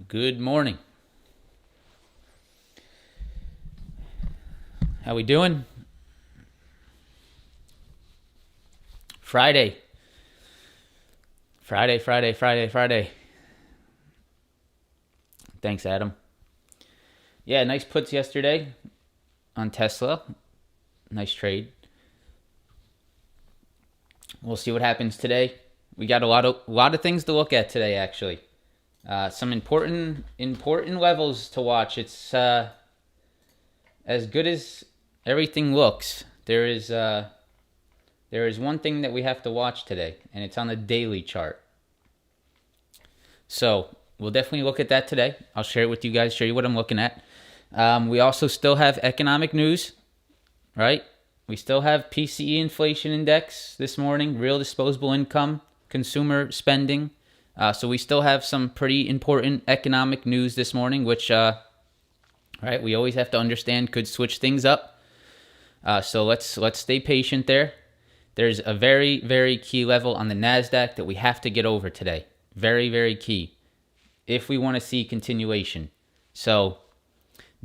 Good morning. How we doing? Friday. Thanks, Adam. Yeah, nice puts yesterday on Tesla. Nice trade. We'll see what happens today. We got a lot of things to look at today, actually. Some important levels to watch. It's as good as everything looks. There is one thing that we have to watch today, and it's on the daily chart. So we'll definitely look at that today. I'll share it with you guys, show you what I'm looking at. We also still have economic news, right? We still have PCE inflation index this morning, real disposable income, consumer spending. So we still have some pretty important economic news this morning, which, right, we always have to understand could switch things up. So let's stay patient there. There's a very, very key level on the Nasdaq that we have to get over today. Very, very key if we want to see continuation. So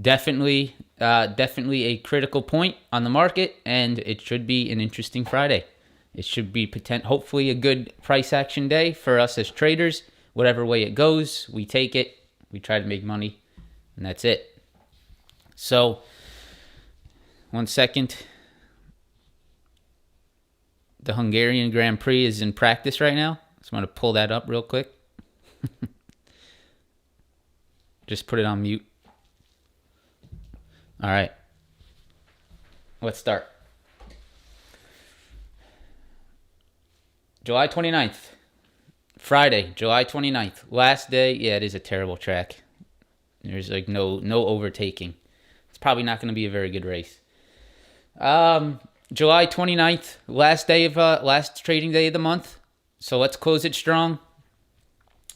definitely a critical point on the market, and it should be an interesting Friday. It should be hopefully a good price action day for us as traders. Whatever way it goes, we take it. We try to make money, and that's it. So, 1 second. The Hungarian Grand Prix is in practice right now. So I'm going to pull that up real quick. Just put it on mute. All right. Let's start. July 29th. Friday, July 29th. Last day. Yeah, it is a terrible track. There's like no overtaking. It's probably not going to be a very good race. July 29th, last trading day of the month. So let's close it strong.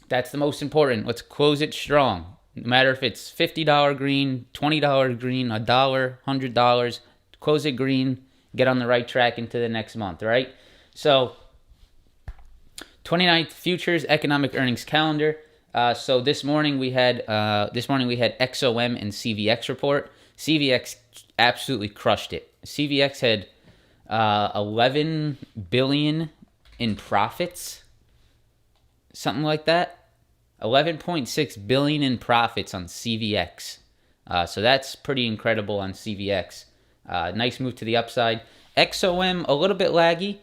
That's the most important. Let's close it strong. No matter if it's $50 green, $20 green, $1, $100, close it green, get on the right track into the next month, right? So 29th futures economic earnings calendar. So this morning we had XOM and CVX report. CVX absolutely crushed it. CVX had 11 billion in profits, something like that. 11.6 billion in profits on CVX. So that's pretty incredible on CVX. Nice move to the upside. XOM a little bit laggy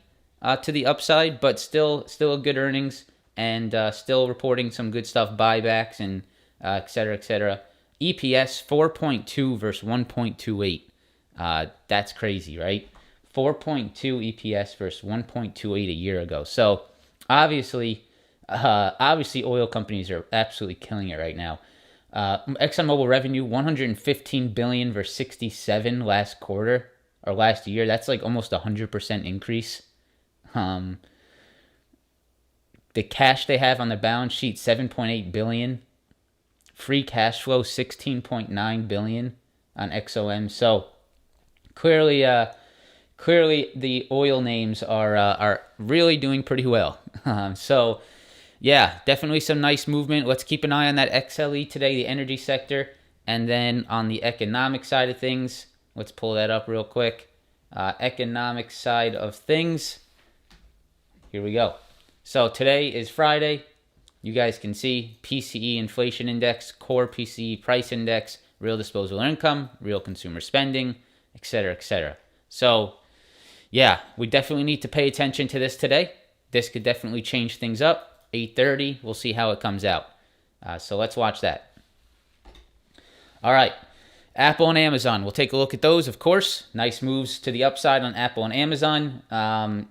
to the upside, but still a good earnings, and still reporting some good stuff, buybacks and et cetera. EPS 4.2 versus 1.28. That's crazy, right? 4.2 EPS versus 1.28 a year ago. So obviously oil companies are absolutely killing it right now. ExxonMobil revenue 115 billion versus 67 last quarter or last year. That's like almost 100% increase. The cash they have on the balance sheet 7.8 billion. Free cash flow 16.9 billion on XOM. So clearly the oil names are really doing pretty well. So yeah, definitely some nice movement. Let's keep an eye on that XLE today, the energy sector. And then on the economic side of things, let's pull that up real quick. Economic side of things. Here we go. So today is Friday. You guys can see PCE inflation index, core PCE price index, real disposable income, real consumer spending, et cetera. So yeah, we definitely need to pay attention to this today. This could definitely change things up. 8:30, we'll see how it comes out. So let's watch that. All right, Apple and Amazon. We'll take a look at those, of course. Nice moves to the upside on Apple and Amazon.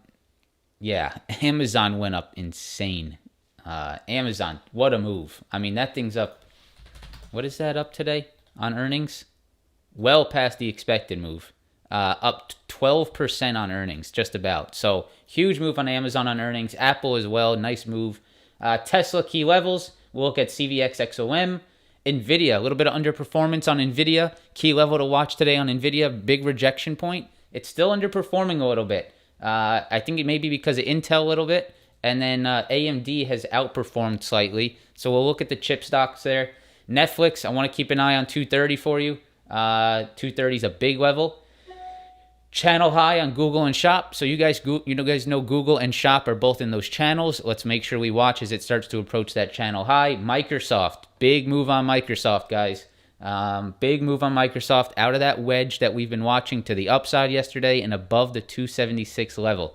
Yeah, Amazon went up insane. Amazon, what a move. I mean, that thing's up. What is that up today on earnings? Well past the expected move. Up 12% on earnings, just about. So huge move on Amazon on earnings. Apple as well, nice move. Tesla key levels. We'll look at CVX XOM. Nvidia, a little bit of underperformance on Nvidia. Key level to watch today on Nvidia, big rejection point. It's still underperforming a little bit. I think it may be because of Intel a little bit. And then AMD has outperformed slightly. So we'll look at the chip stocks there. Netflix, I want to keep an eye on 230 for you. 230 is a big level. Channel high on Google and Shop. So you guys know Google and Shop are both in those channels. Let's make sure we watch as it starts to approach that channel high. Microsoft, big move on Microsoft, guys. Big move on Microsoft out of that wedge that we've been watching to the upside yesterday and above the 276 level.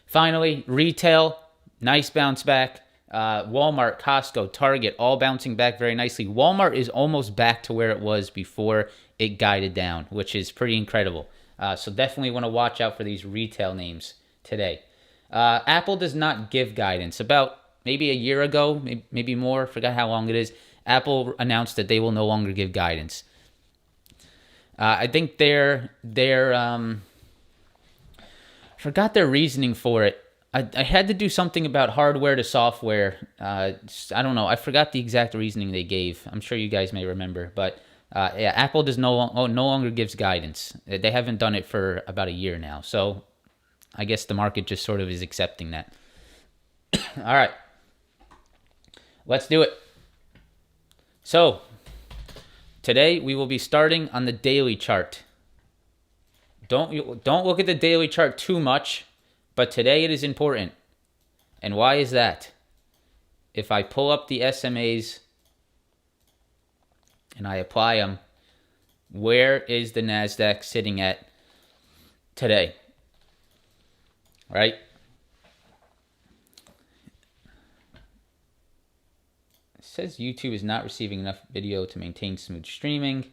Finally, retail, nice bounce back. Walmart, Costco, Target, all bouncing back very nicely. Walmart is almost back to where it was before it guided down, which is pretty incredible. So definitely want to watch out for these retail names today. Apple does not give guidance. About maybe a year ago, maybe more, forgot how long it is, Apple announced that they will no longer give guidance. I think forgot their reasoning for it. I had to do something about hardware to software. I don't know. I forgot the exact reasoning they gave. I'm sure you guys may remember. But yeah, Apple does no longer gives guidance. They haven't done it for about a year now. So I guess the market just sort of is accepting that. All right. Let's do it. So today we will be starting on the daily chart. Don't look at the daily chart too much. But today it is important. And why is that? If I pull up the SMAs and I apply them, where is the Nasdaq sitting at today? Right? It says YouTube is not receiving enough video to maintain smooth streaming.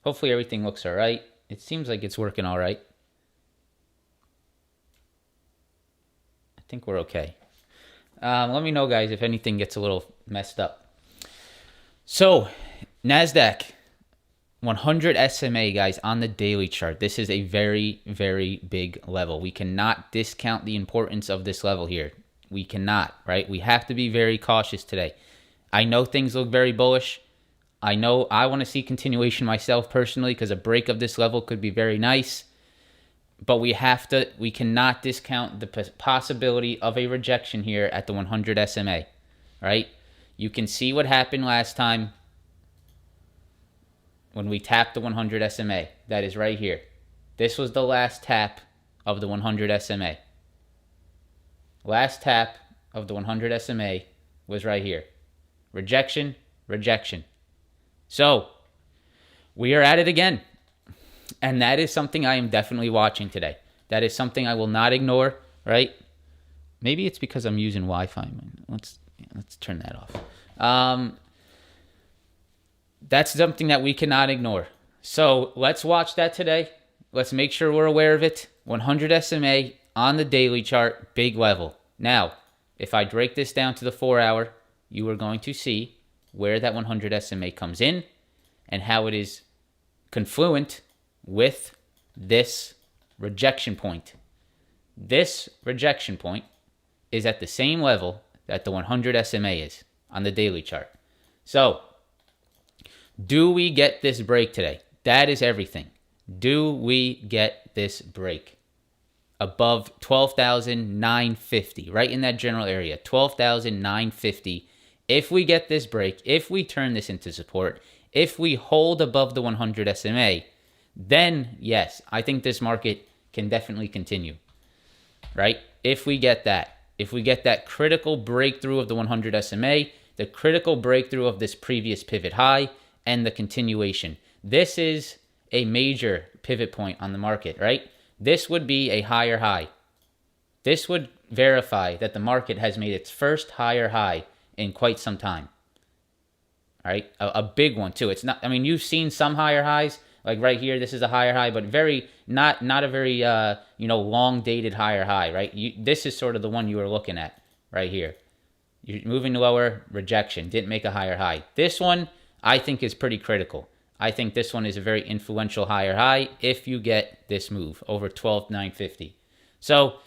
Hopefully everything looks all right. It seems like it's working all right. I think we're okay. Let me know, guys, if anything gets a little messed up. So, Nasdaq, 100 SMA, guys, on the daily chart. This is a very, very big level. We cannot discount the importance of this level here. We cannot, right? We have to be very cautious today. I know things look very bullish. I know I want to see continuation myself personally because a break of this level could be very nice. But we cannot discount the possibility of a rejection here at the 100 SMA, right? You can see what happened last time when we tapped the 100 SMA. That is right here. This was the last tap of the 100 SMA. Last tap of the 100 SMA was right here. Rejection, rejection. So, we are at it again. And that is something I am definitely watching today. That is something I will not ignore, right? Maybe it's because I'm using Wi-Fi. Let's turn that off. That's something that we cannot ignore. So let's watch that today. Let's make sure we're aware of it. 100 SMA on the daily chart, big level. Now, if I break this down to the 4-hour, you are going to see where that 100 SMA comes in and how it is confluent with this rejection point. This rejection point is at the same level that the 100 SMA is on the daily chart. So, do we get this break today? That is everything. Do we get this break above 12,950, right in that general area, 12,950? If we get this break, if we turn this into support, if we hold above the 100 SMA, then yes, I think this market can definitely continue, right? If we get that critical breakthrough of the 100 SMA, the critical breakthrough of this previous pivot high, and the continuation. This is a major pivot point on the market, right? This would be a higher high. This would verify that the market has made its first higher high in quite some time, all right? A big one too. It's not, I mean, you've seen some higher highs, like right here, this is a higher high, but not a very long dated higher high, right? This is sort of the one you were looking at right here. You're moving lower, rejection, didn't make a higher high. This one, I think, is pretty critical. I think this one is a very influential higher high if you get this move over 12,950. So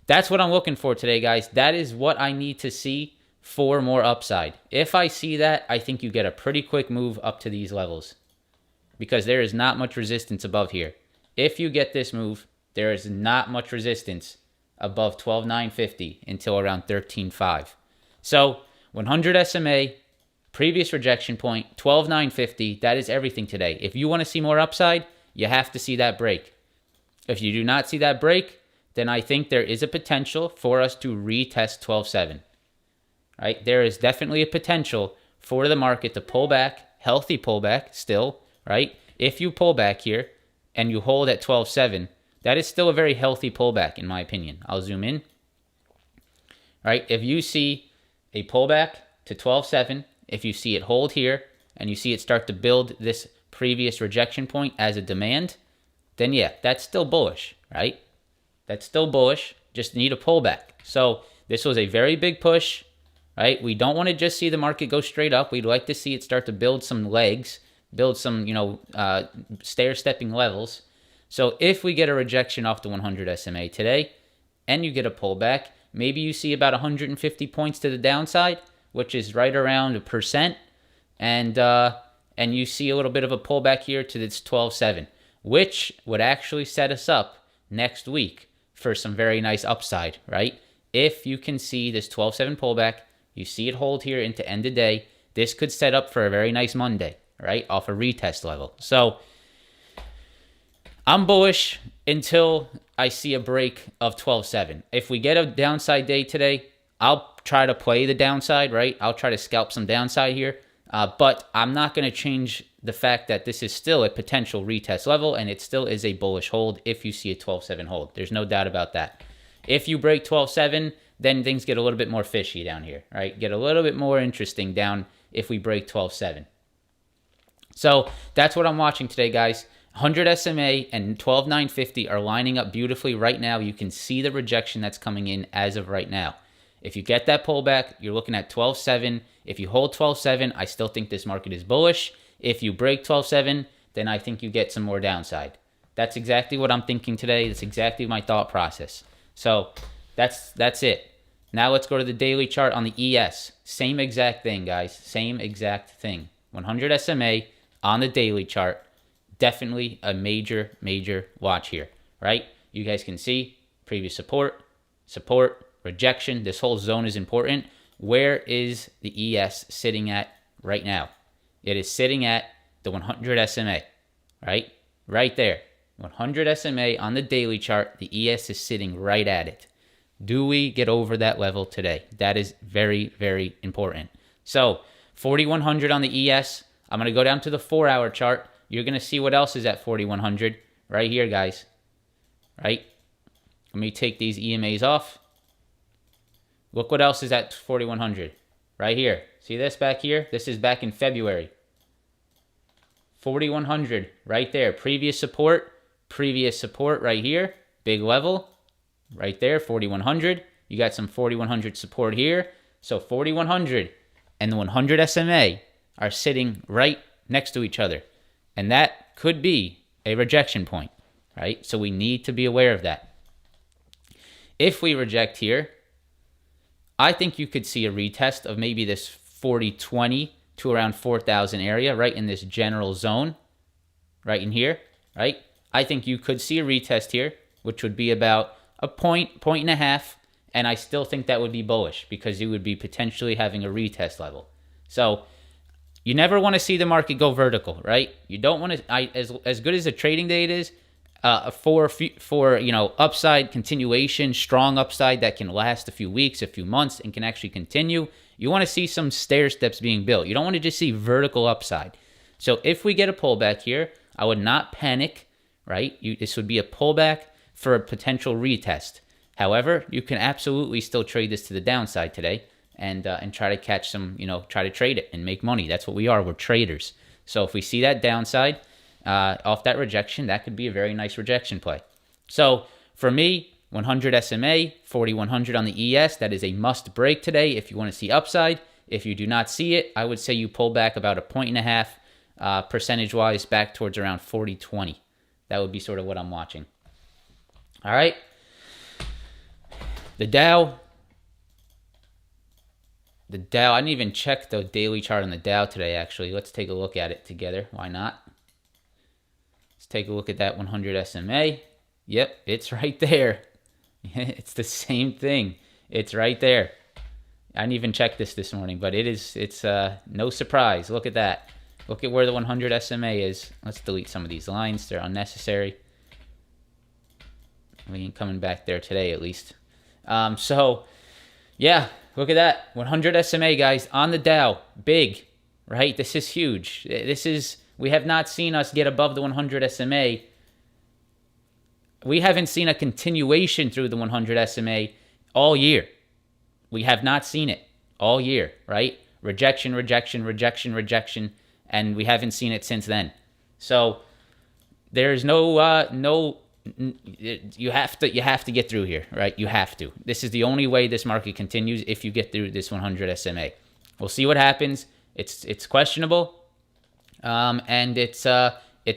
that's what I'm looking for today, guys. That is what I need to see for more upside. If I see that, I think you get a pretty quick move up to these levels because there is not much resistance above here. If you get this move, there is not much resistance above 12,950 until around 13.5. So 100 SMA, Previous rejection point, 12,950. That is everything today. If you want to see more upside, you have to see that break. If you do not see that break, then I think there is a potential for us to retest 12.7. Right? There is definitely a potential for the market to pull back, healthy pullback still, right? If you pull back here and you hold at 12.7, that is still a very healthy pullback in my opinion. I'll zoom in. Right? If you see a pullback to 12.7, if you see it hold here and you see it start to build this previous rejection point as a demand, then yeah, that's still bullish, right? That's still bullish, just need a pullback. So this was a very big push, right? We don't want to just see the market go straight up. We'd like to see it start to build some legs, build some, stair-stepping levels. So if we get a rejection off the 100 SMA today and you get a pullback, maybe you see about 150 points to the downside, which is right around 1%, and you see a little bit of a pullback here to this 12.7, which would actually set us up next week for some very nice upside, right? If you can see this 12.7 pullback, you see it hold here into end of day, this could set up for a very nice Monday, right? Off a retest level. So I'm bullish until I see a break of 12.7. If we get a downside day today, I'll try to play the downside, right? I'll try to scalp some downside here, but I'm not going to change the fact that this is still a potential retest level, and it still is a bullish hold if you see a 12.7 hold. There's no doubt about that. If you break 12.7, then things get a little bit more fishy down here, right? Get a little bit more interesting down if we break 12.7. So that's what I'm watching today, guys. 100 SMA and 12,950 are lining up beautifully right now. You can see the rejection that's coming in as of right now. If you get that pullback, you're looking at 12.7. If you hold 12.7, I still think this market is bullish. If you break 12.7, then I think you get some more downside. That's exactly what I'm thinking today. That's exactly my thought process. So that's it. Now let's go to the daily chart on the ES. Same exact thing, guys. Same exact thing. 100 SMA on the daily chart. Definitely a major watch here, right? You guys can see previous support, rejection. This whole zone is important. Where is the ES sitting at right now? It is sitting at the 100 SMA, right? Right there. 100 SMA on the daily chart. The ES is sitting right at it. Do we get over that level today? That is very important. So 4,100 on the ES. I'm going to go down to the 4-hour chart. You're going to see what else is at 4,100 right here, guys. Right? Let me take these EMAs off. Look what else is at 4,100 right here. See this back here? This is back in February. 4,100 right there. Previous support right here. Big level right there, 4,100. You got some 4,100 support here. So 4,100 and the 100 SMA are sitting right next to each other. And that could be a rejection point, right? So we need to be aware of that. If we reject here, I think you could see a retest of maybe this 4,020 to around 4,000 area, right in this general zone, right in here, right? I think you could see a retest here, which would be about a point and a half, and I still think that would be bullish because you would be potentially having a retest level. So you never want to see the market go vertical, right? You don't want to. As good as a trading day it is, for upside continuation, strong upside that can last a few weeks, a few months, and can actually continue. You want to see some stair steps being built. You don't want to just see vertical upside. So if we get a pullback here, I would not panic, right? This would be a pullback for a potential retest. However, you can absolutely still trade this to the downside today. And try to catch some, try to trade it and make money. That's what we are. We're traders. So if we see that downside off that rejection, that could be a very nice rejection play. So for me, 100 SMA, 4,100 on the ES, that is a must break today if you want to see upside. If you do not see it, I would say you pull back about a point and a half percentage-wise back towards around 40.20. That would be sort of what I'm watching. All right. The Dow, I didn't even check the daily chart on the Dow today, actually. Let's take a look at it together. Why not? Let's take a look at that 100 SMA. Yep, it's right there. It's the same thing. It's right there. I didn't even check this morning, but it's no surprise. Look at that. Look at where the 100 SMA is. Let's delete some of these lines. They're unnecessary. We ain't coming back there today, at least. So, yeah, look at that. 100 SMA, guys, on the Dow. Big, right? This is huge. We have not seen us get above the 100 SMA. We haven't seen a continuation through the 100 SMA all year. We have not seen it all year, right? Rejection, rejection, rejection, rejection, and we haven't seen it since then. So there's no you have to get through here, right? You have to. This is the only way this market continues, if you get through this 100 SMA. We'll see what happens. It's questionable, and it's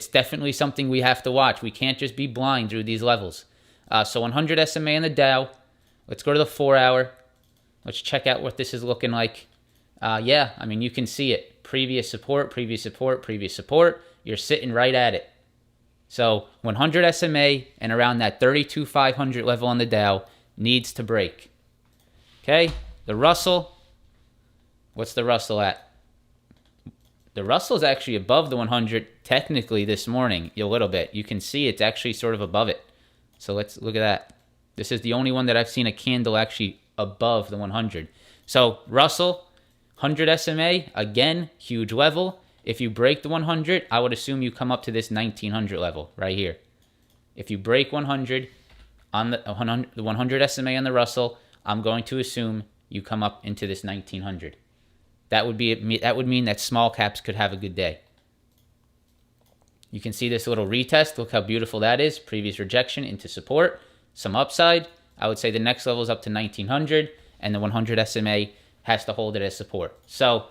definitely something we have to watch. We can't just be blind through these levels. So 100 SMA in the Dow. Let's go to the 4-hour. Let's check out what this is looking like. Yeah, I mean, you can see it. Previous support, previous support, previous support. You're sitting right at it. So 100 SMA and around that 32,500 level on the Dow needs to break. Okay, the Russell. What's the Russell at? The Russell is actually above the 100 technically this morning a little bit. You can see it's actually sort of above it. So let's look at that. This is the only one that I've seen a candle actually above the 100. So Russell, 100 SMA, again, huge level. If you break the 100, I would assume you come up to this 1900 level right here. If you break 100 on the 100 SMA on the Russell, I'm going to assume you come up into this 1900. That would mean that small caps could have a good day. You can see this little retest. Look how beautiful that is. Previous rejection into support, some upside. I would say the next level is up to 1900, and the 100 SMA has to hold it as support. So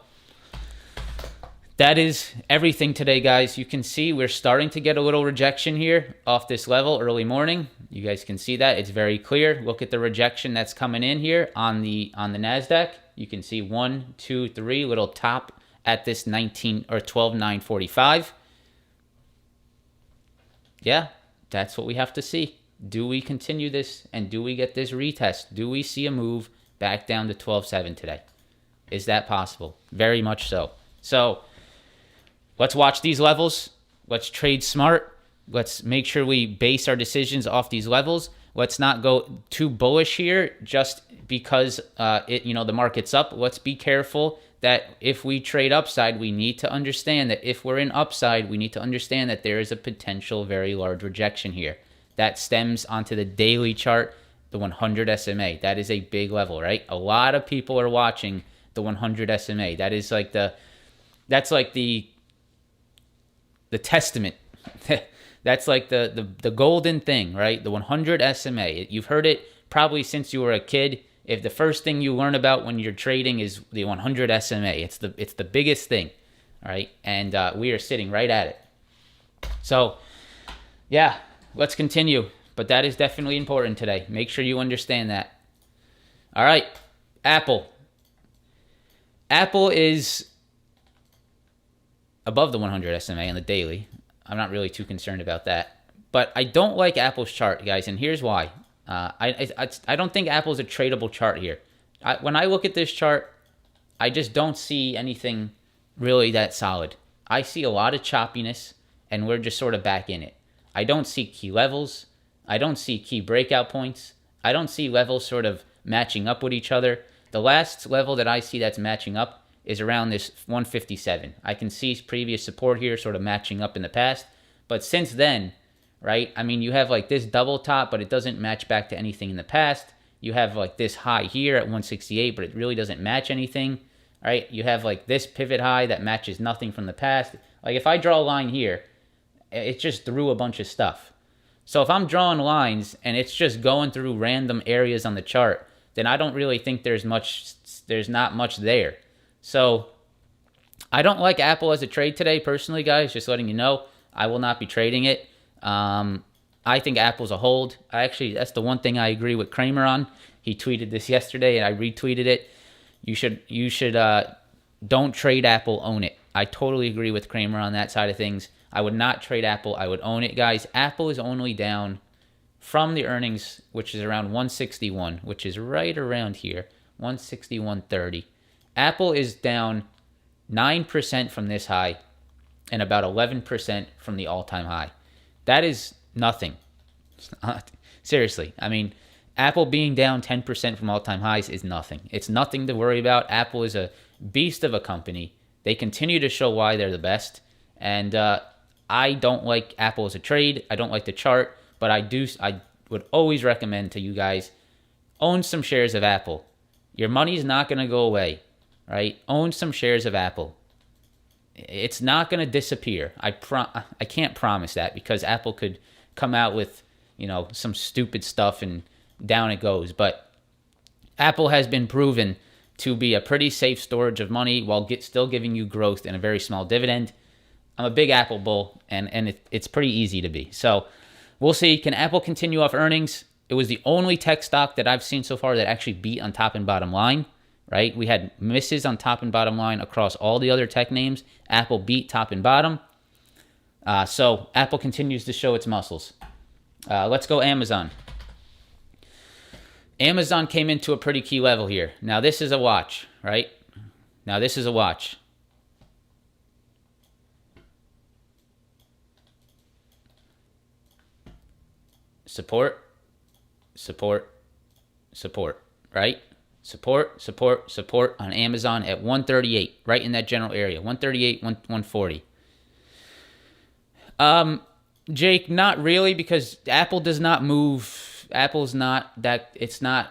that is everything today, guys. You can see we're starting to get a little rejection here off this level early morning. You guys can see that. It's very clear. Look at the rejection that's coming in here on the Nasdaq. You can see 1, 2, 3 little top at this 12,945. Yeah, that's what we have to see. Do we continue this, and do we get this retest? Do we see a move back down to 12.7 today? Is that possible? Very much so. So let's watch these levels. Let's trade smart. Let's make sure we base our decisions off these levels. Let's not go too bullish here just because the market's up. Let's be careful that if we trade upside, we need to understand that if we're in upside, we need to understand that there is a potential very large rejection here. That stems onto the daily chart, the 100 SMA. That is a big level, right? A lot of people are watching the 100 SMA. That is like the testament. That's like the golden thing, right? The 100 SMA. You've heard it probably since you were a kid. If the first thing you learn about when you're trading is the 100 SMA, it's the biggest thing, all right? And we are sitting right at it. So, yeah, let's continue. But that is definitely important today. Make sure you understand that. All right, Apple. Apple is above the 100 SMA on the daily. I'm not really too concerned about that. But I don't like Apple's chart, guys, and here's why. I don't think Apple's a tradable chart here. When I look at this chart, I just don't see anything really that solid. I see a lot of choppiness, and we're just sort of back in it. I don't see key levels. I don't see key breakout points. I don't see levels sort of matching up with each other. The last level that I see that's matching up is around this 157. I can see previous support here sort of matching up in the past. But since then, right, I mean, you have like this double top, but it doesn't match back to anything in the past. You have like this high here at 168, but it really doesn't match anything, right? You have like this pivot high that matches nothing from the past. Like if I draw a line here, it just threw a bunch of stuff. So if I'm drawing lines and it's just going through random areas on the chart, then I don't really think there's not much there. So I don't like Apple as a trade today, personally, guys, just letting you know. I will not be trading it. I think Apple's a hold. That's the one thing I agree with Kramer on. He tweeted this yesterday and I retweeted it. You should don't trade Apple, own it. I totally agree with Kramer on that side of things. I would not trade Apple. I would own it, guys. Apple is only down from the earnings, which is around 161, which is right around here, 160, 130. Apple is down 9% from this high and about 11% from the all-time high. That is nothing. Seriously. I mean, Apple being down 10% from all-time highs is nothing. It's nothing to worry about. Apple is a beast of a company. They continue to show why they're the best. And I don't like Apple as a trade. I don't like the chart. But I would always recommend to you guys, own some shares of Apple. Your money's not going to go away, right? Own some shares of Apple. It's not going to disappear. I can't promise that, because Apple could come out with, some stupid stuff and down it goes. But Apple has been proven to be a pretty safe storage of money while still giving you growth in a very small dividend. I'm a big Apple bull, and it's pretty easy to be. So we'll see. Can Apple continue off earnings? It was the only tech stock that I've seen so far that actually beat on top and bottom line, right? We had misses on top and bottom line across all the other tech names. Apple beat top and bottom. So Apple continues to show its muscles. Let's go Amazon. Amazon came into a pretty key level here. Now this is a watch, right? Now this is a watch. Support, right? Support on Amazon at 138, right in that general area, 138, 140. Jake, not really, because Apple does not move. Apple's not that, it's not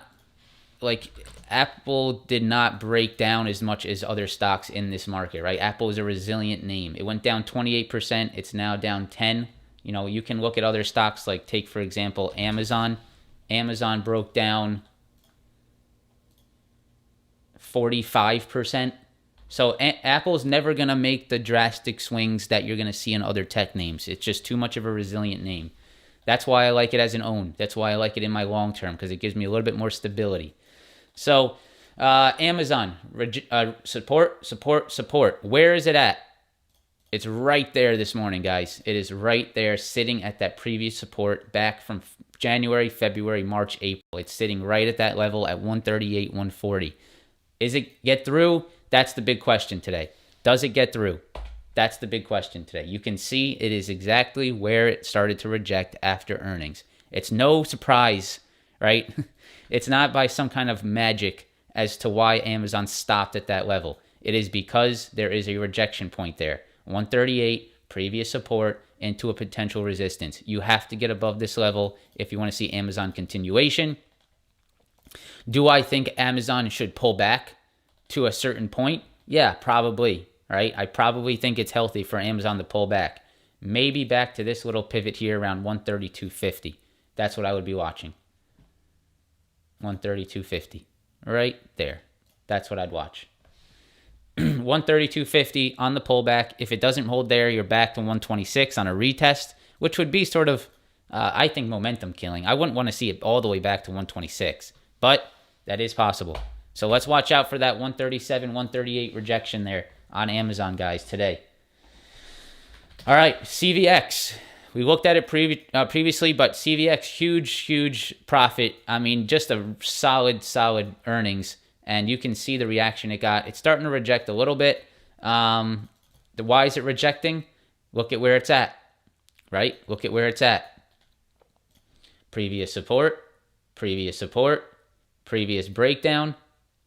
like Apple did not break down as much as other stocks in this market, right? Apple is a resilient name. It went down 28%. It's now down 10. You can look at other stocks, like take, for example, Amazon. Amazon broke down 45%. So Apple's never going to make the drastic swings that you're going to see in other tech names. It's just too much of a resilient name. That's why I like it as an own. That's why I like it in my long term, because it gives me a little bit more stability. So Amazon, support. Where is it at? It's right there this morning, guys. It is right there, sitting at that previous support back from January, February, March, April. It's sitting right at that level at 138, 140. Is it get through? That's the big question today. Does it get through? That's the big question today. You can see it is exactly where it started to reject after earnings. It's no surprise, right? It's not by some kind of magic as to why Amazon stopped at that level. It is because there is a rejection point there. 138, previous support, into a potential resistance. You have to get above this level if you want to see Amazon continuation. Do I think Amazon should pull back to a certain point? Yeah, probably, right? I probably think it's healthy for Amazon to pull back. Maybe back to this little pivot here around 132.50. That's what I would be watching. 132.50, right there. That's what I'd watch. 132.50 on the pullback. If it doesn't hold there, you're back to 126 on a retest, which would be sort of, I think, momentum killing. I wouldn't want to see it all the way back to 126, but that is possible. So let's watch out for that 137, 138 rejection there on Amazon, guys, today. All right, CVX. We looked at it previously, but CVX, huge profit. I mean, just a solid earnings. And you can see the reaction it got. It's starting to reject a little bit. Why is it rejecting? Look at where it's at, right? Look at where it's at. Previous support, previous breakdown,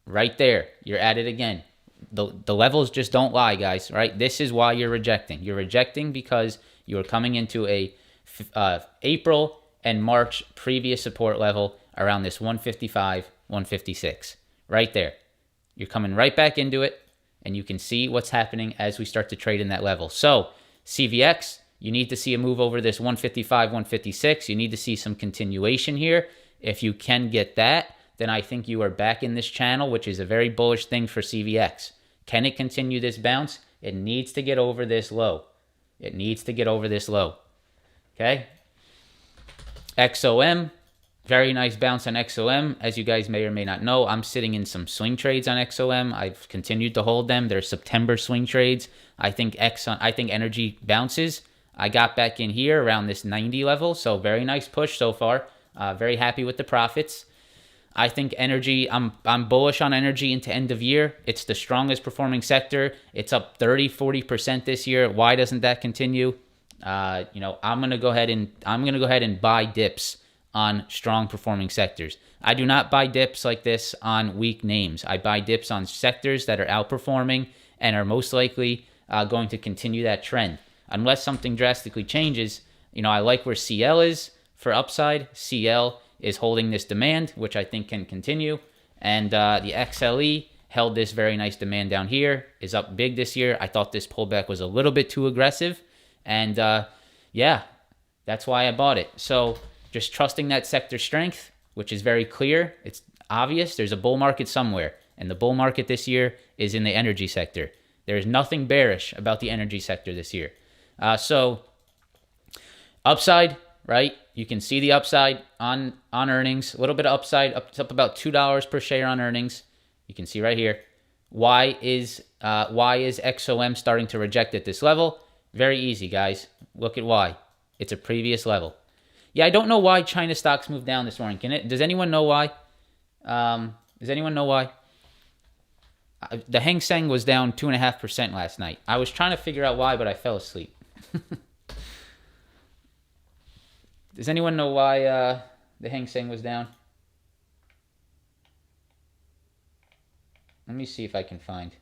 right there. You're at it again. The levels just don't lie, guys, right? This is why you're rejecting. You're rejecting because you're coming into a April and March previous support level around this 155, 156. Right there. You're coming right back into it, and you can see what's happening as we start to trade in that level. So, CVX, you need to see a move over this 155, 156. You need to see some continuation here. If you can get that, then I think you are back in this channel, which is a very bullish thing for CVX. Can it continue this bounce? It needs to get over this low. Okay? XOM. Very nice bounce on XOM. As you guys may or may not know, I'm sitting in some swing trades on XOM. I've continued to hold them. They're September swing trades. I think energy bounces. I got back in here around this 90 level, so very nice push so far. Very happy with the profits. I think energy, I'm bullish on energy into end of year. It's the strongest performing sector. It's up 30-40% this year. Why doesn't that continue? I'm going to go ahead and buy dips on strong performing sectors. I do not buy dips like this on weak names. I buy dips on sectors that are outperforming and are most likely going to continue that trend. Unless something drastically changes, I like where CL is for upside. CL is holding this demand, which I think can continue. And the XLE held this very nice demand down here, is up big this year. I thought this pullback was a little bit too aggressive. And that's why I bought it. So just trusting that sector strength, which is very clear. It's obvious there's a bull market somewhere. And the bull market this year is in the energy sector. There is nothing bearish about the energy sector this year. So upside, right? You can see the upside on earnings. A little bit of upside, up about $2 per share on earnings. You can see right here. Why is XOM starting to reject at this level? Very easy, guys. Look at why. It's a previous level. Yeah, I don't know why China stocks moved down this morning. Does anyone know why? Does anyone know why? The Hang Seng was down 2.5% last night. I was trying to figure out why, but I fell asleep. Does anyone know why the Hang Seng was down? Let me see if I can find.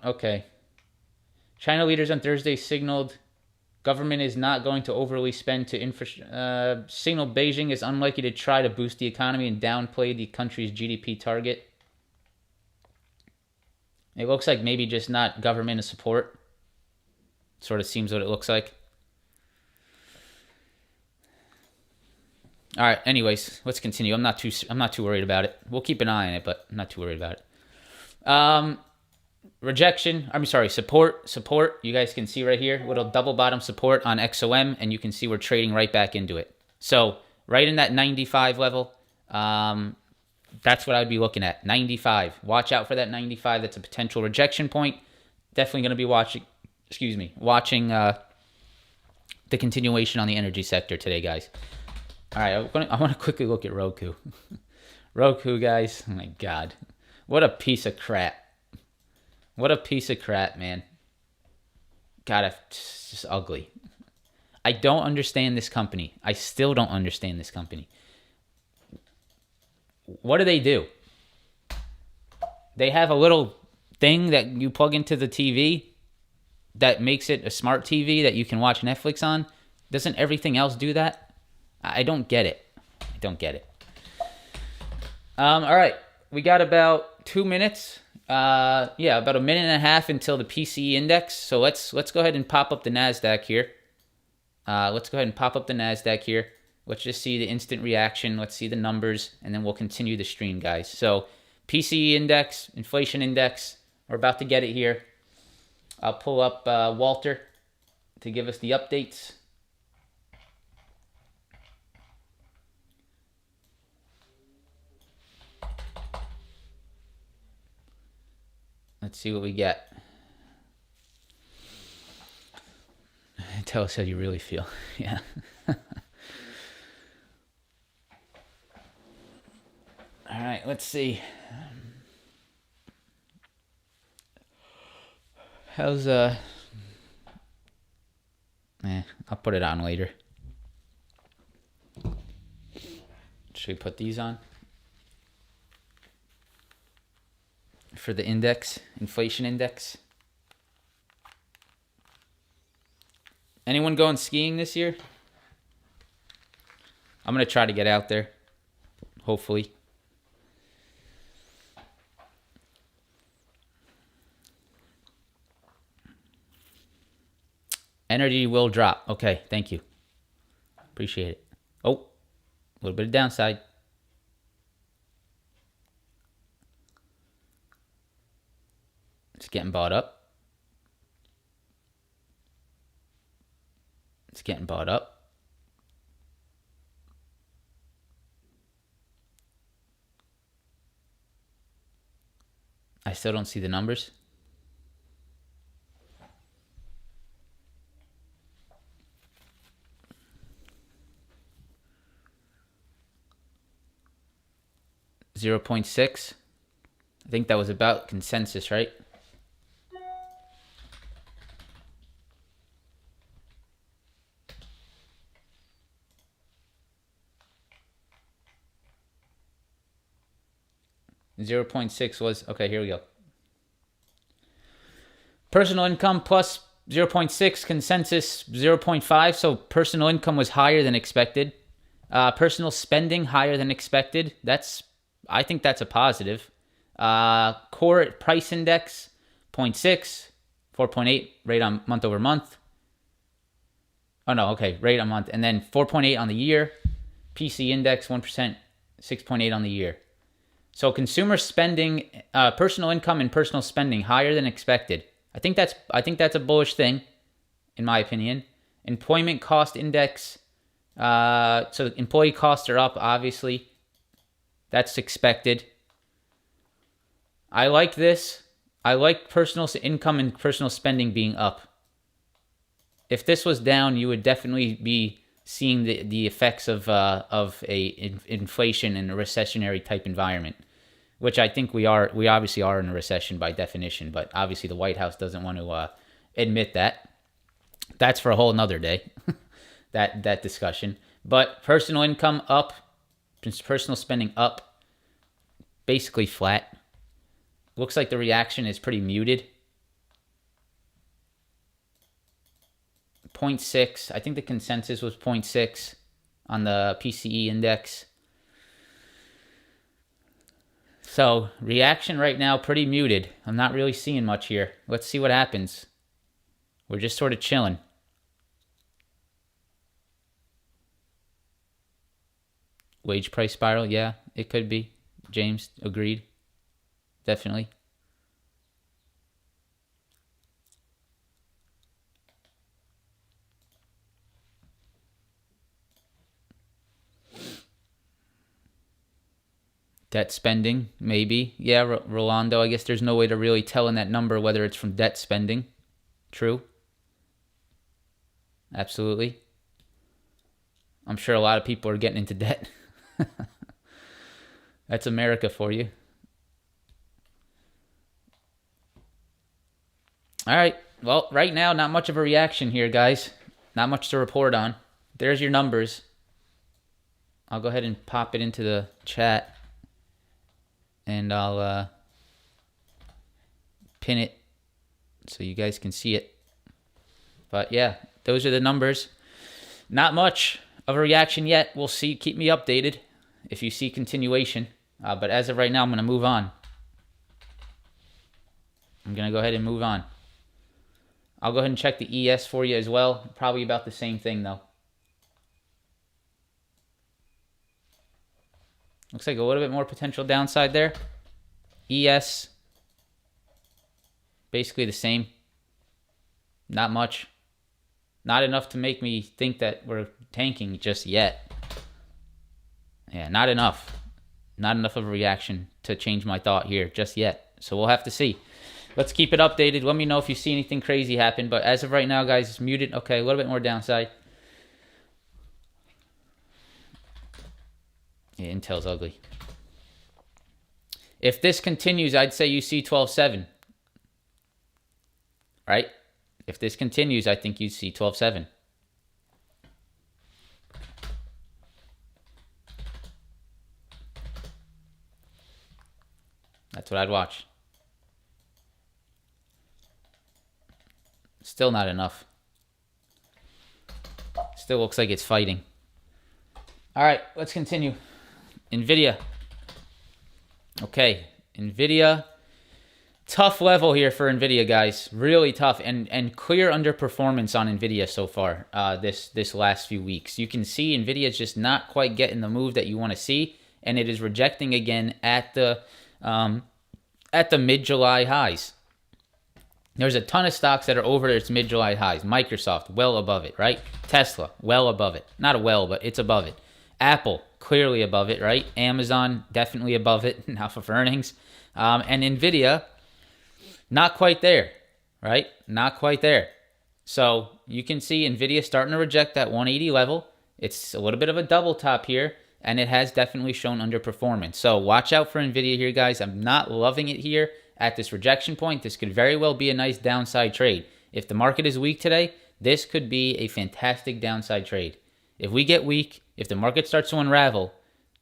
Okay. China leaders on Thursday signaled government is not going to overly spend to signaled Beijing is unlikely to try to boost the economy and downplay the country's GDP target. It looks like maybe just not government support. Sort of seems what it looks like. All right. Anyways, let's continue. I'm not too worried about it. We'll keep an eye on it, but I'm not too worried about it. Support. You guys can see right here, little double bottom support on XOM, and you can see we're trading right back into it. So right in that 95 level, that's what I'd be looking at. 95. Watch out for that 95. That's a potential rejection point. Definitely going to be watching the continuation on the energy sector today, guys. All right, I want to quickly look at Roku. Roku, guys. Oh my God, what a piece of crap. What a piece of crap, man. God, it's just ugly. I don't understand this company. I still don't understand this company. What do? They have a little thing that you plug into the TV that makes it a smart TV that you can watch Netflix on. Doesn't everything else do that? I don't get it. All right. We got about 2 minutes. About a minute and a half until the PCE index. So let's go ahead and pop up the Nasdaq here. Let's just see the instant reaction. Let's see the numbers, and then we'll continue the stream, guys. So PCE index, inflation index. We're about to get it here. I'll pull up Walter to give us the updates. Let's see what we get. Tell us how you really feel. Yeah. All right, let's see. How's I'll put it on later. Should we put these on? For the index, inflation index. Anyone going skiing this year? I'm going to try to get out there, hopefully. Energy will drop. Okay, thank you. Appreciate it. Oh, a little bit of downside. It's getting bought up. I still don't see the numbers. 0.6. I think that was about consensus, right? $0.6 was, okay, here we go. Personal income plus 0.6, consensus 0.5. So personal income was higher than expected. Personal spending higher than expected. I think that's a positive. Core price index 0.6, 4.8 rate on month over month. Oh no, okay, rate on month. And then 4.8 on the year. PC index 1%, 6.8 on the year. So consumer spending, personal income and personal spending higher than expected. I think that's a bullish thing, in my opinion. Employment cost index. So employee costs are up, obviously. That's expected. I like this. I like personal income and personal spending being up. If this was down, you would definitely be seeing the effects of inflation in a recessionary type environment, which I think we are. We obviously are in a recession by definition, but obviously the White House doesn't want to admit that. That's for a whole nother day, that discussion. But personal income up, personal spending up, basically flat. Looks like the reaction is pretty muted. 0.6. I think the consensus was 0.6 on the PCE index. So reaction right now pretty muted. I'm not really seeing much here. Let's see what happens. We're just sort of chilling. Wage price spiral, yeah, it could be. James agreed. Definitely. Debt spending, maybe. Yeah, Rolando, I guess there's no way to really tell in that number whether it's from debt spending. True. Absolutely. I'm sure a lot of people are getting into debt. That's America for you. All right. Well, right now, not much of a reaction here, guys. Not much to report on. There's your numbers. I'll go ahead and pop it into the chat. And I'll pin it so you guys can see it. But yeah, those are the numbers. Not much of a reaction yet. We'll see. Keep me updated if you see continuation. But as of right now, I'm going to move on. I'm going to go ahead and move on. I'll go ahead and check the ES for you as well. Probably about the same thing, though. Looks like a little bit more potential downside there. ES, basically the same. Not much. Not enough to make me think that we're tanking just yet. Yeah, not enough. Not enough of a reaction to change my thought here just yet. So we'll have to see. Let's keep it updated. Let me know if you see anything crazy happen. But as of right now, guys, it's muted. Okay, a little bit more downside. Yeah, Intel's ugly. If this continues, I'd say you see 12.7. Right? If this continues, I think you see 12.7. That's what I'd watch. Still not enough. Still looks like it's fighting. All right, let's continue. Nvidia. Okay, Nvidia. Tough level here for Nvidia, guys. Really tough and clear underperformance on Nvidia so far this last few weeks. You can see Nvidia is just not quite getting the move that you want to see, and it is rejecting again at the mid-July highs. There's a ton of stocks that are over its mid-July highs. Microsoft, well above it, right? Tesla, well above it. Not a well, but it's above it. Apple, clearly above it, right? Amazon, definitely above it, now for earnings. And Nvidia, not quite there, right? Not quite there. So you can see Nvidia starting to reject that 180 level. It's a little bit of a double top here. and it has definitely shown underperformance. So watch out for Nvidia here, guys. I'm not loving it here at this rejection point. This could very well be a nice downside trade. If the market is weak today, this could be a fantastic downside trade. If we get weak, if the market starts to unravel,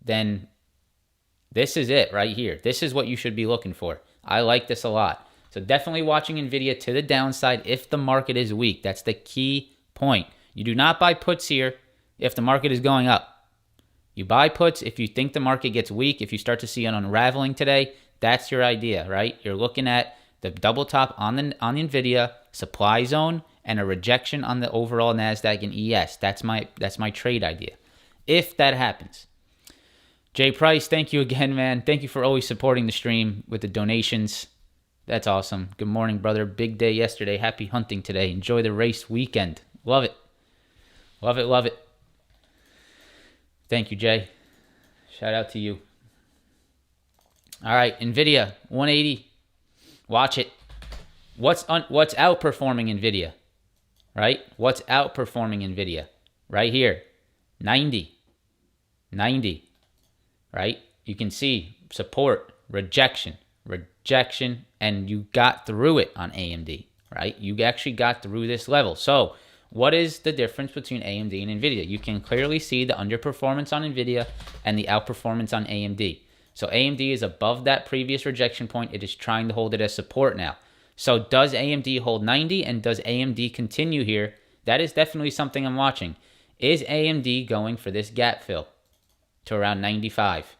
then this is it right here. This is what you should be looking for. I like this a lot. So definitely watching Nvidia to the downside if the market is weak. That's the key point. You do not buy puts here if the market is going up. You buy puts if you think the market gets weak, if you start to see an unraveling today. That's your idea, right? You're looking at the double top on Nvidia, supply zone, and a rejection on the overall Nasdaq and ES. That's my trade idea. If that happens. Jay Price, thank you again, man. Thank you for always supporting the stream with the donations. That's awesome. Good morning, brother. Big day yesterday. Happy hunting today. Enjoy the race weekend. Love it. Love it, love it. Thank you, Jay. Shout out to you. All right, Nvidia, 180. Watch it. What's outperforming Nvidia? Right? What's outperforming Nvidia? Right here. 90. 90. Right? You can see support, rejection, and you got through it on AMD. Right? You actually got through this level. So what is the difference between AMD and Nvidia? You can clearly see the underperformance on Nvidia and the outperformance on AMD. So AMD is above that previous rejection point. It is trying to hold it as support now. So does AMD hold 90 and does AMD continue here? That is definitely something I'm watching. Is AMD going for this gap fill to around 95?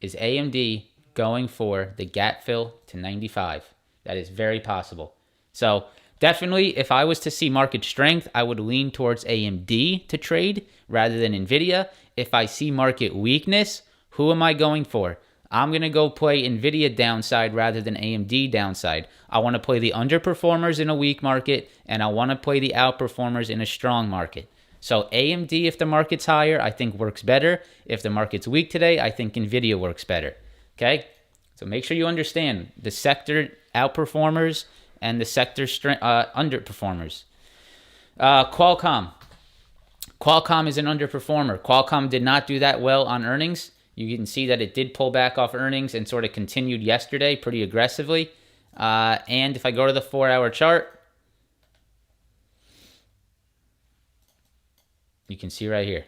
Is AMD going for the gap fill to 95? That is very possible. So definitely, if I was to see market strength, I would lean towards AMD to trade rather than Nvidia. If I see market weakness, who am I going for? I'm going to go play Nvidia downside rather than AMD downside. I want to play the underperformers in a weak market, and I want to play the outperformers in a strong market. So AMD, if the market's higher, I think works better. If the market's weak today, I think Nvidia works better. Okay? So make sure you understand the sector outperformers and the sector underperformers. Qualcomm. Qualcomm is an underperformer. Qualcomm did not do that well on earnings. You can see that it did pull back off earnings and sort of continued yesterday pretty aggressively. And if I go to the 4-hour chart, you can see right here.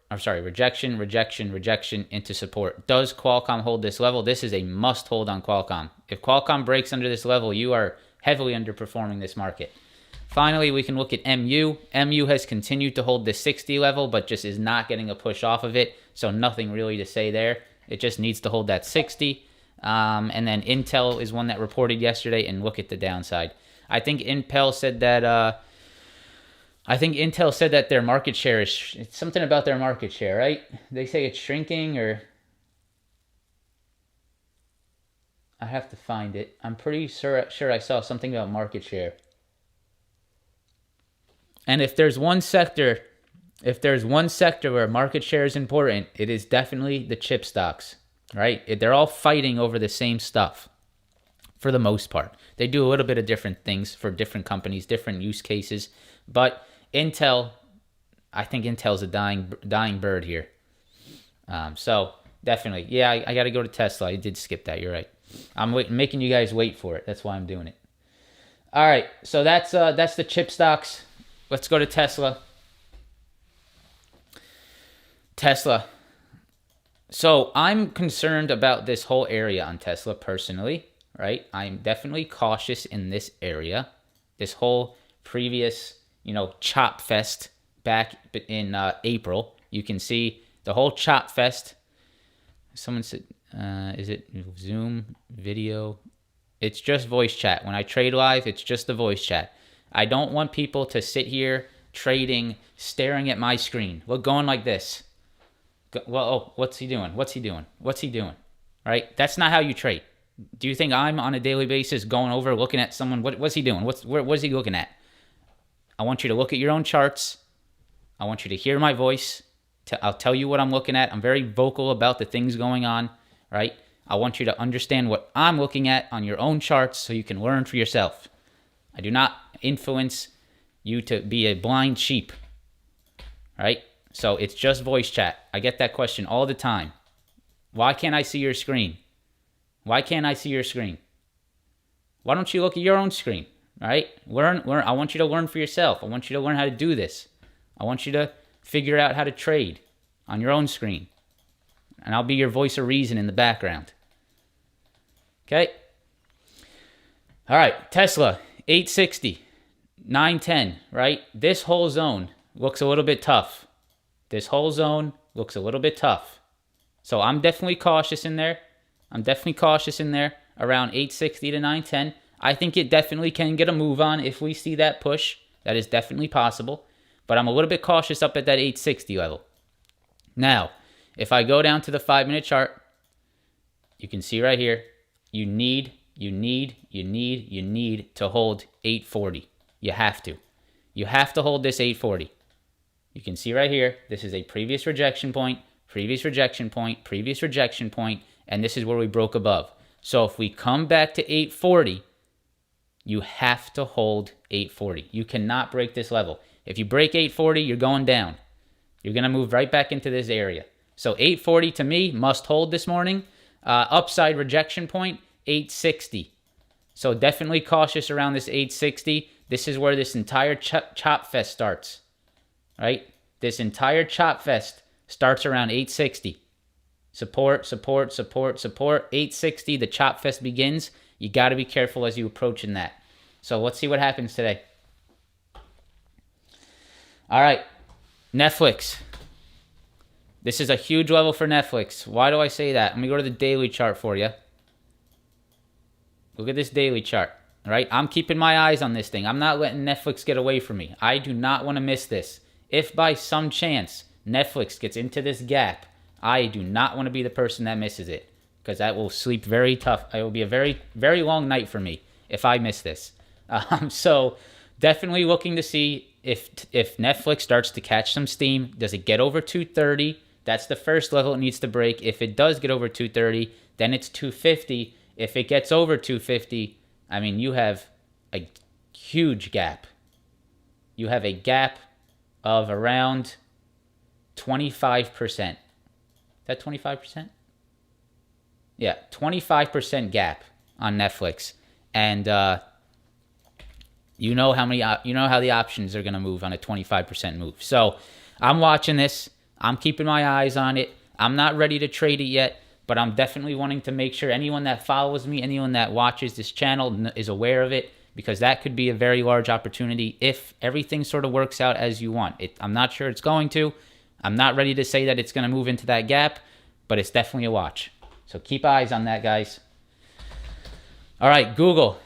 Rejection into support. Does Qualcomm hold this level? This is a must hold on Qualcomm. If Qualcomm breaks under this level, you are heavily underperforming this market. Finally, we can look at MU. MU has continued to hold the 60 level, but just is not getting a push off of it. So nothing really to say there. It just needs to hold that 60. And then Intel is one that reported yesterday, and look at the downside. I think Intel said that their market share is it's something about their market share, right? They say it's shrinking, or I have to find it. I'm pretty sure I saw something about market share. And if there's one sector where market share is important, it is definitely the chip stocks, right? They're all fighting over the same stuff for the most part. They do a little bit of different things for different companies, different use cases. But Intel, I think Intel's a dying bird here. So definitely, yeah, I got to go to Tesla. I did skip that. You're right. I'm making you guys wait for it. That's why I'm doing it. All right, so that's the chip stocks. Let's go to Tesla. So I'm concerned about this whole area on Tesla personally, right? I'm definitely cautious in this area. This whole previous, chop fest back in April. You can see the whole chop fest. Someone said, is it Zoom video? It's just voice chat. When I trade live, it's just the voice chat. I don't want people to sit here trading, staring at my screen. Look, going like this. Well, what's he doing? Right? That's not how you trade. Do you think I'm on a daily basis going over, looking at someone? What's he doing? What's he looking at? I want you to look at your own charts. I want you to hear my voice. I'll tell you what I'm looking at. I'm very vocal about the things going on, right? I want you to understand what I'm looking at on your own charts so you can learn for yourself. I do not influence you to be a blind sheep, right? So it's just voice chat. I get that question all the time. Why can't I see your screen? Why can't I see your screen? Why don't you look at your own screen, right? Learn. I want you to learn for yourself. I want you to learn how to do this. I want you to figure out how to trade on your own screen. And I'll be your voice of reason in the background. Okay? All right, Tesla, 860, 910, right? This whole zone looks a little bit tough. This whole zone looks a little bit tough. So I'm definitely cautious in there. Around 860 to 910. I think it definitely can get a move on if we see that push. That is definitely possible. But I'm a little bit cautious up at that 860 level. Now, if I go down to the 5-minute chart, you can see right here, you need to hold 840. You have to. You have to hold this 840. You can see right here, this is a previous rejection point, and this is where we broke above. So if we come back to 840, you have to hold 840. You cannot break this level. If you break 840, you're going down. You're going to move right back into this area. So 840 to me, must hold this morning. Upside rejection point, 860. So definitely cautious around this 860. This is where this entire chop fest starts, right? This entire chop fest starts around 860. Support, 860, the chop fest begins. You got to be careful as you approach in that. So let's see what happens today. All right, Netflix. This is a huge level for Netflix. Why do I say that? Let me go to the daily chart for you. Look at this daily chart, all right? I'm keeping my eyes on this thing. I'm not letting Netflix get away from me. I do not want to miss this. If by some chance Netflix gets into this gap, I do not want to be the person that misses it, because that will sleep very tough. It will be a very, very long night for me if I miss this. So definitely looking to see if Netflix starts to catch some steam. Does it get over 230? That's the first level it needs to break. If it does get over 230, then it's 250. If it gets over 250, I mean, you have a huge gap. You have a gap of around 25%. Is that 25%? Yeah, 25% gap on Netflix. And you know how the options are going to move on a 25% move. So I'm watching this. I'm keeping my eyes on it. I'm not ready to trade it yet, but I'm definitely wanting to make sure anyone that follows me, anyone that watches this channel is aware of it, because that could be a very large opportunity if everything sort of works out as you want. I'm not sure it's going to. I'm not ready to say that it's going to move into that gap, but it's definitely a watch. So keep eyes on that, guys. All right, Google.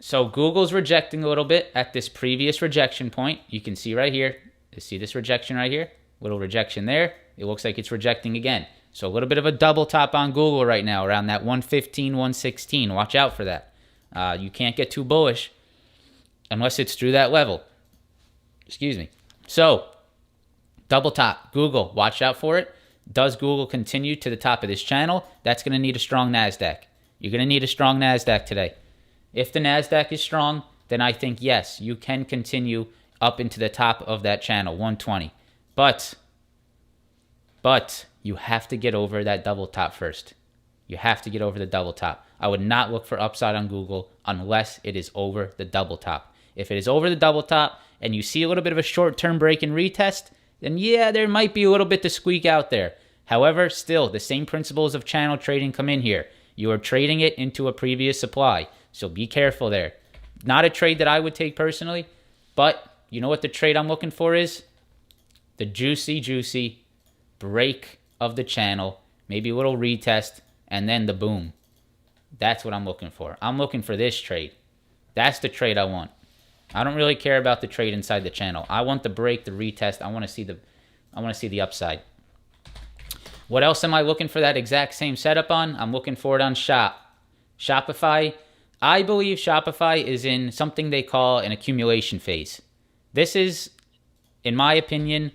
So Google's rejecting a little bit at this previous rejection point. You can see right here. You see this rejection right here? Little rejection there. It looks like it's rejecting again. So a little bit of a double top on Google right now around that 115, 116. Watch out for that. You can't get too bullish unless it's through that level. Excuse me. So double top, Google, watch out for it. Does Google continue to the top of this channel? That's going to need a strong Nasdaq. You're going to need a strong Nasdaq today. If the Nasdaq is strong, then I think, yes, you can continue up into the top of that channel, 120. But you have to get over that double top first. You have to get over the double top. I would not look for upside on Google unless it is over the double top. If it is over the double top and you see a little bit of a short-term break and retest, then yeah, there might be a little bit to squeak out there. However, still, the same principles of channel trading come in here. You are trading it into a previous supply, so be careful there. Not a trade that I would take personally, but you know what the trade I'm looking for is? The juicy break of the channel, maybe a little retest, and then the boom. That's what I'm looking for. I'm looking for this trade. That's the trade I want. I don't really care about the trade inside the channel. I want the break, the retest. I want to see the upside. What else am I looking for that exact same setup on? I'm looking for it on Shopify. I believe Shopify is in something they call an accumulation phase. This is, in my opinion,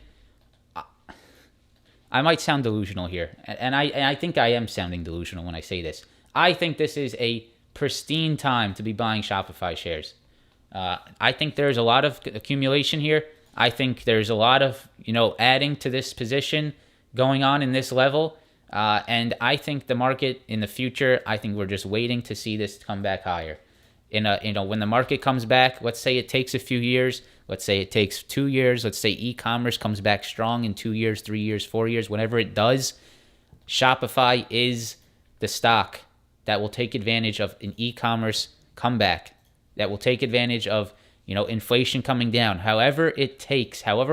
I might sound delusional here, and I think I am sounding delusional when I say this. I think this is a pristine time to be buying Shopify shares. I think there's a lot of accumulation here. I think there's a lot of, adding to this position going on in this level. And I think the market in the future, I think we're just waiting to see this come back higher. When the market comes back, let's say it takes a few years, let's say it takes 2 years, let's say e-commerce comes back strong in 2 years, 3 years, 4 years, whenever it does, Shopify is the stock that will take advantage of an e-commerce comeback, that will take advantage of, inflation coming down, however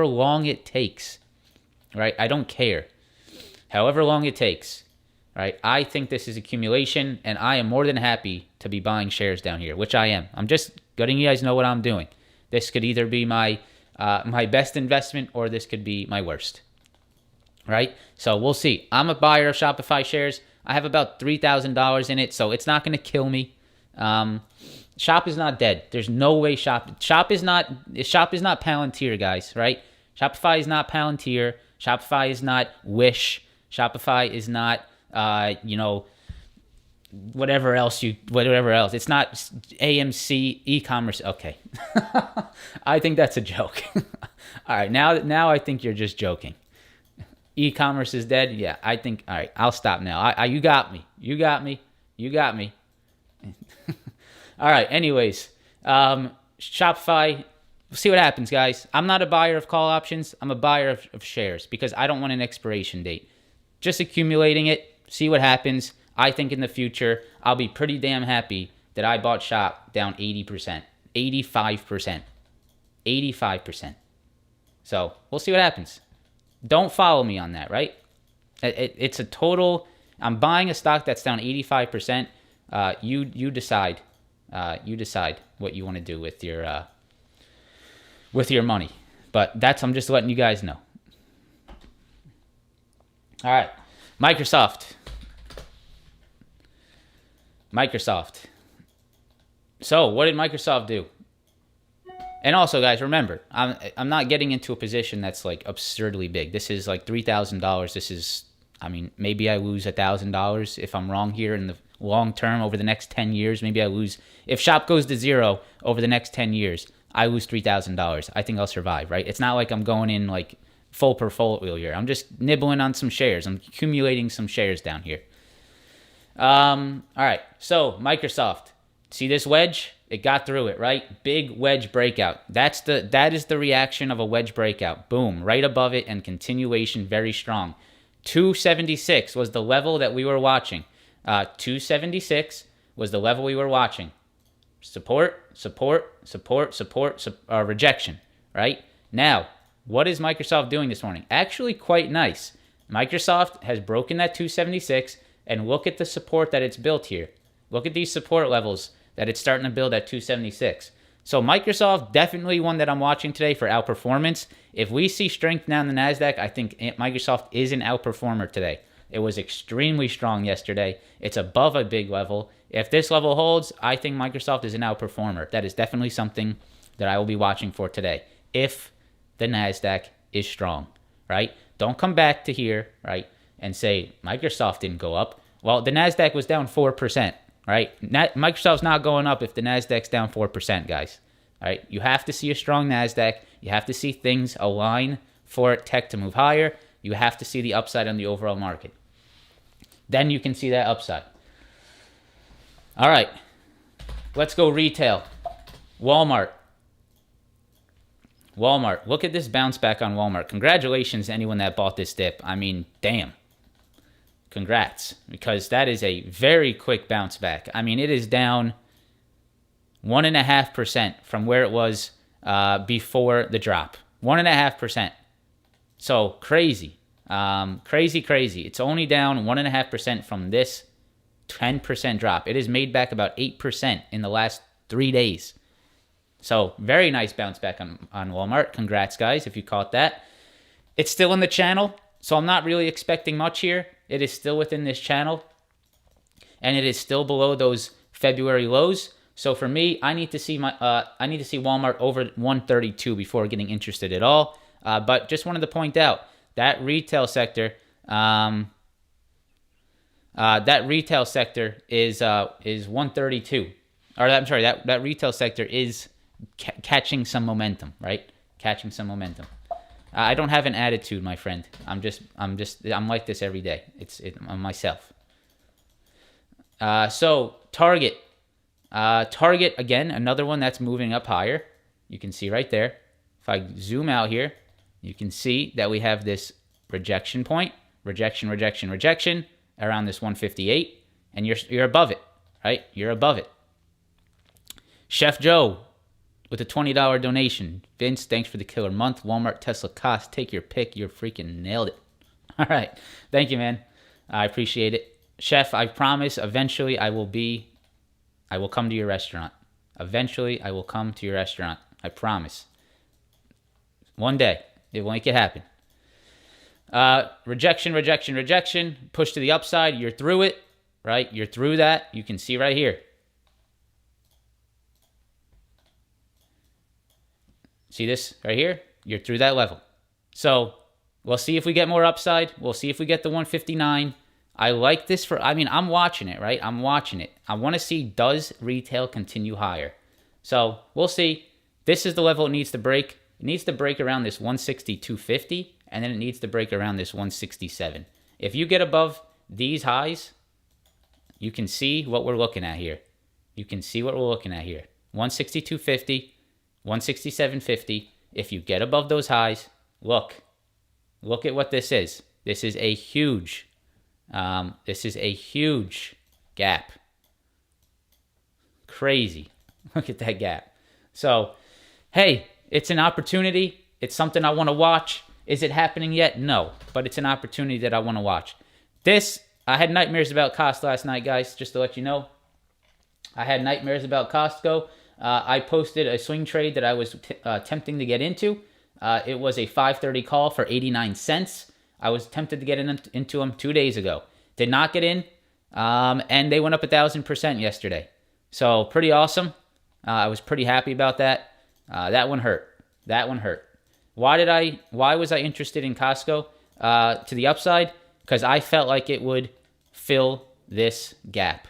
long it takes, right? I don't care. However long it takes, right? I think this is accumulation, and I am more than happy to be buying shares down here, which I am. I'm just letting you guys know what I'm doing. This could either be my best investment, or this could be my worst, right? So we'll see. I'm a buyer of Shopify shares. I have about $3,000 in it, so it's not going to kill me. Shop is not dead. There's no way Shop is not Palantir, guys, right? Shopify is not Palantir. Shopify is not Wish. Shopify is not, whatever else. It's not AMC e-commerce. Okay. I think that's a joke. All right. Now I think you're just joking. E-commerce is dead. Yeah, I think, all right, I'll stop now. You got me. All right. Anyways, Shopify, we'll see what happens, guys. I'm not a buyer of call options. I'm a buyer of shares because I don't want an expiration date. Just accumulating it, see what happens. I think in the future, I'll be pretty damn happy that I bought Shop down 80%, 85%, 85%. So we'll see what happens. Don't follow me on that, right? It's a total, I'm buying a stock that's down 85%. You decide. You decide what you want to do with your money. But I'm just letting you guys know. All right. Microsoft. So what did Microsoft do? And also, guys, remember, I'm not getting into a position that's like absurdly big. This is like $3,000. This is, maybe I lose $1,000 if I'm wrong here in the long term over the next 10 years. Maybe I lose, if Shop goes to zero over the next 10 years, I lose $3,000. I think I'll survive, right? It's not like I'm going in like full portfolio here. I'm just nibbling on some shares. I'm accumulating some shares down here. All right. So Microsoft, see this wedge? It got through it, right? Big wedge breakout. That is the reaction of a wedge breakout. Boom, right above it, and continuation very strong. 276 was the level that we were watching. 276 was the level we were watching. Support, rejection, right? Now, what is Microsoft doing this morning? Actually quite nice. Microsoft has broken that 276, and look at the support that it's built here. Look at these support levels that it's starting to build at 276. So Microsoft, definitely one that I'm watching today for outperformance. If we see strength now in the Nasdaq, I think Microsoft is an outperformer today. It was extremely strong yesterday. It's above a big level. If this level holds, I think Microsoft is an outperformer. That is definitely something that I will be watching for today. If the Nasdaq is strong, right? Don't come back to here, right, and say Microsoft didn't go up. Well, the Nasdaq was down 4%, right? Microsoft's not going up if the Nasdaq's down 4%, guys. All right, you have to see a strong Nasdaq. You have to see things align for tech to move higher. You have to see the upside on the overall market. Then you can see that upside. All right, let's go retail. Walmart. Look at this bounce back on Walmart. Congratulations to anyone that bought this dip. Damn. Congrats, because that is a very quick bounce back. It is down 1.5% from where it was before the drop. 1.5%. So crazy. Crazy. It's only down 1.5% from this 10% drop. It has made back about 8% in the last 3 days. So very nice bounce back on Walmart. Congrats, guys, if you caught that. It's still in the channel, so I'm not really expecting much here. It is still within this channel, and it is still below those February lows. So for me, I need to see Walmart over 132 before getting interested at all. But just wanted to point out that retail sector, is 132. Or I'm sorry, that retail sector is catching some momentum, right? catching some momentum. I don't have an attitude, my friend. I'm like this every day. I'm myself. So Target. Target, again, another one that's moving up higher. You can see right there. If I zoom out here, you can see that we have this rejection point. Rejection around this 158. And you're above it, right? You're above it. Chef Joe with a $20 donation. Vince, thanks for the killer month. Walmart, Tesla, Cost. Take your pick. You freaking nailed it. All right. Thank you, man. I appreciate it. Chef, I promise eventually I will come to your restaurant. Eventually I will come to your restaurant. I promise. One day. It will make it happen. Rejection. Push to the upside. You're through it, right? You're through that. You can see right here. See this right here? You're through that level. So we'll see if we get more upside. We'll see if we get the 159. I like this I'm watching it, right? I'm watching it. I want to see, does retail continue higher? So we'll see. This is the level it needs to break. It needs to break around this 162.50, and then it needs to break around this 167. If you get above these highs, you can see what we're looking at here. 162.50. 167.50. If you get above those highs, look at what this is. This is a huge gap. Crazy. Look at that gap. So, hey, it's an opportunity. It's something I want to watch. Is it happening yet? No, but it's an opportunity that I want to watch. I had nightmares about Costco last night, guys, just to let you know. I had nightmares about Costco. I posted a swing trade that I was tempting to get into. It was a 5:30 call for 89 cents. I was tempted to get into them 2 days ago. Did not get in, and they went up 1,000% yesterday. So pretty awesome. I was pretty happy about that. That one hurt. Why was I interested in Costco to the upside? Because I felt like it would fill this gap.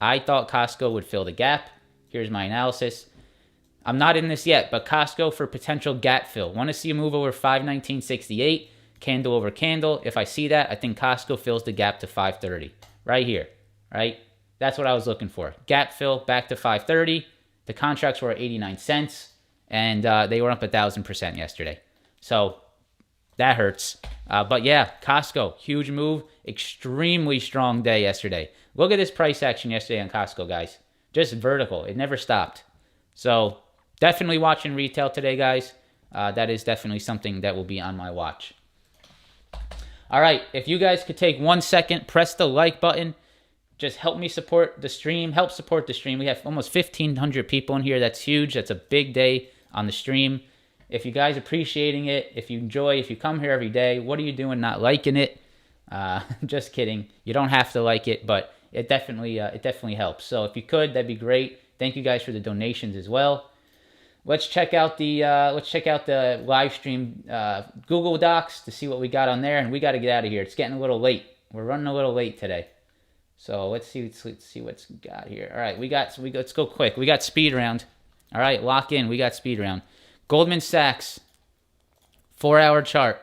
I thought Costco would fill the gap. Here's my analysis. I'm not in this yet, but Costco for potential gap fill. Want to see a move over 519.68, candle over candle. If I see that, I think Costco fills the gap to 530. Right here, right? That's what I was looking for. Gap fill back to 530. The contracts were at 89 cents, and they were up 1,000% yesterday. So that hurts. But yeah, Costco, huge move. Extremely strong day yesterday. Look at this price action yesterday on Costco, guys. Just vertical. It never stopped. So definitely watching retail today, guys. That is definitely something that will be on my watch. All right. If you guys could take 1 second, press the like button. Just help me support the stream. Help support the stream. We have almost 1,500 people in here. That's huge. That's a big day on the stream. If you guys appreciating it, if you enjoy, if you come here every day, what are you doing not liking it? Just kidding. You don't have to like it, but it definitely helps. So if you could, that'd be great. Thank you guys for the donations as well. Let's check out the live stream Google Docs to see what we got on there, and we got to get out of here. It's getting a little late. We're running a little late today. So let's see what's got here. All right, let's go quick. We got speed round. All right, lock in. We got speed round. Goldman Sachs 4-hour chart.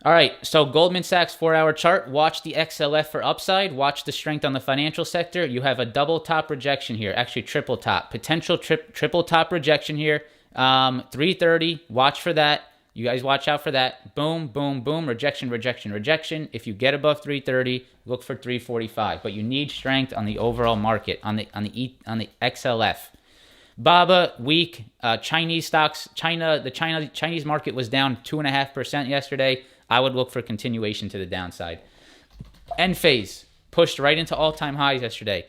All right, so Goldman Sachs 4-hour chart. Watch the XLF for upside. Watch the strength on the financial sector. You have a double top rejection here, actually triple top. Potential triple top rejection here. 330, watch for that. You guys watch out for that. Boom, boom, boom, rejection. If you get above 330, look for 345. But you need strength on the overall market, on the XLF. BABA weak. Chinese stocks. The Chinese market was down 2.5% yesterday. I would look for continuation to the downside. Enphase pushed right into all-time highs yesterday.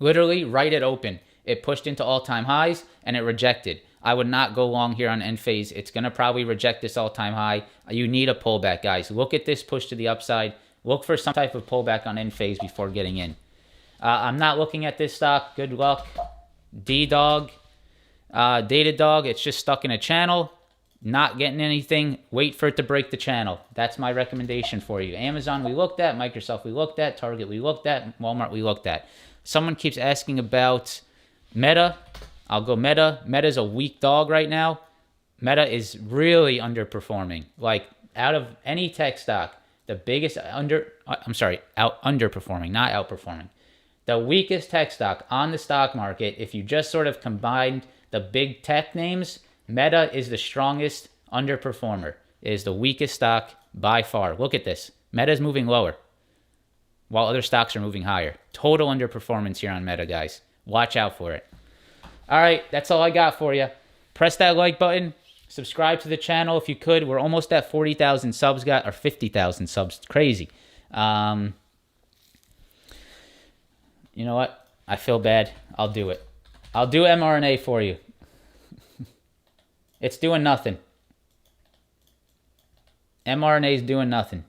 Literally right at open. It pushed into all-time highs and it rejected. I would not go long here on Enphase. It's going to probably reject this all-time high. You need a pullback, guys. Look at this push to the upside. Look for some type of pullback on Enphase before getting in. I'm not looking at this stock. Good luck. D-Dog. Datadog, it's just stuck in a channel. Not getting anything. Wait for it to break the channel. That's my recommendation for you. Amazon we looked at. Microsoft we looked at. Target we looked at. Walmart we looked at. Someone keeps asking about Meta. I'll go Meta. Meta's a weak dog right now. Meta is really underperforming. Like out of any tech stock, the biggest underperforming, not outperforming. The weakest tech stock on the stock market, if you just sort of combined the big tech names, Meta is the strongest underperformer. It is the weakest stock by far. Look at this. Meta is moving lower while other stocks are moving higher. Total underperformance here on Meta, guys. Watch out for it. All right, that's all I got for you. Press that like button. Subscribe to the channel if you could. We're almost at 40,000 subs, or 50,000 subs. It's crazy. You know what? I feel bad. I'll do it. I'll do mRNA for you. It's doing nothing. mRNA is doing nothing.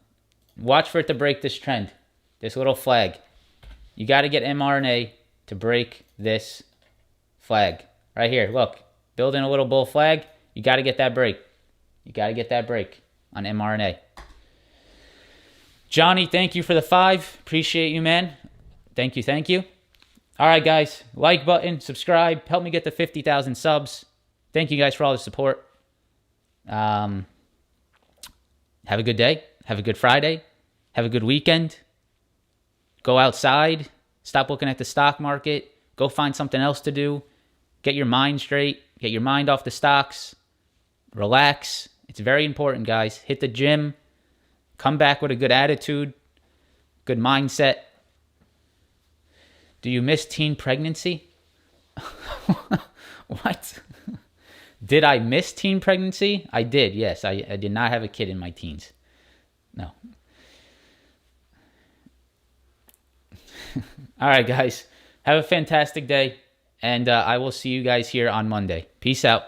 Watch for it to break this trend. This little flag. You got to get mRNA to break this flag. Right here. Look. Building a little bull flag. You got to get that break. You got to get that break on mRNA. Johnny, thank you for the 5. Appreciate you, man. Thank you, thank you. All right, guys. Like button, subscribe. Help me get to 50,000 subs. Thank you guys for all the support. Have a good day. Have a good Friday. Have a good weekend. Go outside. Stop looking at the stock market. Go find something else to do. Get your mind straight. Get your mind off the stocks. Relax. It's very important, guys. Hit the gym. Come back with a good attitude. Good mindset. Do you miss teen pregnancy? What? Did I miss teen pregnancy? I did, yes. I did not have a kid in my teens. No. All right, guys. Have a fantastic day. And I will see you guys here on Monday. Peace out.